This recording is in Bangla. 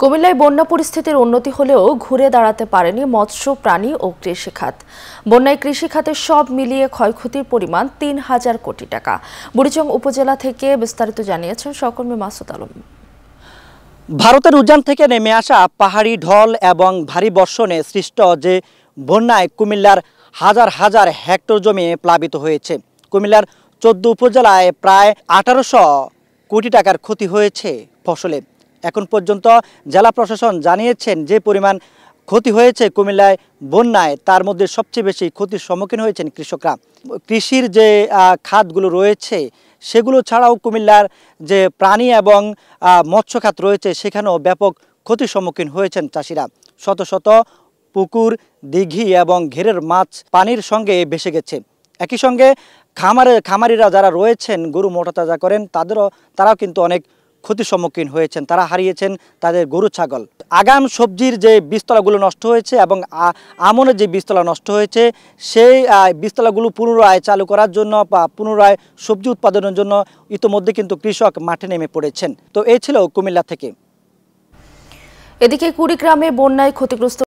কুমিল্লায় বন্যা পরিস্থিতির উন্নতি হলেও ঘুরে দাঁড়াতে পারেনি মৎস্য, প্রাণী ও কৃষি খাত। বন্যায় কৃষি খাতের সব মিলিয়ে ক্ষয়ক্ষতির পরিমাণ ৩,০০০ কোটি টাকা। বুড়িচং উপজেলা থেকে বিস্তারিত জানিয়েছেন সহকর্মী মাসুদ আলম। ভারতের উজান থেকে নেমে আসা পাহাড়ি ঢল এবং ভারী বর্ষণে সৃষ্ট যে বন্যায় কুমিল্লার হাজার হাজার হেক্টর জমি প্লাবিত হয়েছে। কুমিল্লার ১৪ উপজেলায় প্রায় ১৮০০ কোটি টাকার ক্ষতি হয়েছে ফসলে। এখন পর্যন্ত জেলা প্রশাসন জানিয়েছেন যে পরিমাণ ক্ষতি হয়েছে কুমিল্লায় বন্যায়, তার মধ্যে সবচেয়ে বেশি ক্ষতির সম্মুখীন হয়েছেন কৃষকরা। কৃষির যে খাতগুলো রয়েছে সেগুলো ছাড়াও কুমিল্লার যে প্রাণী এবং মৎস্য খাত রয়েছে সেখানেও ব্যাপক ক্ষতির সম্মুখীন হয়েছেন চাষিরা। শত শত পুকুর, দিঘি এবং ঘেরের মাছ পানির সঙ্গে ভেসে গেছে। একই সঙ্গে খামারিরা যারা রয়েছেন গরু মোটাতাজা করেন তারাও কিন্তু অনেক ক্ষতির সম্মুখীন হয়েছেন। তারা হারিয়েছেন তাদের গরু ছাগল। আগাম সবজির যে বীজতলাগুলো নষ্ট হয়েছে এবং আমনের যে বীজতলা নষ্ট হয়েছে সেই বীজতলাগুলো পুনরায় চালু করার জন্য বা পুনরায় সবজি উৎপাদনের জন্য ইতোমধ্যে কিন্তু কৃষক মাঠে নেমে পড়েছেন। তো এই ছিল কুমিল্লা থেকে। এদিকে কুড়িগ্রামে বন্যায় ক্ষতিগ্রস্ত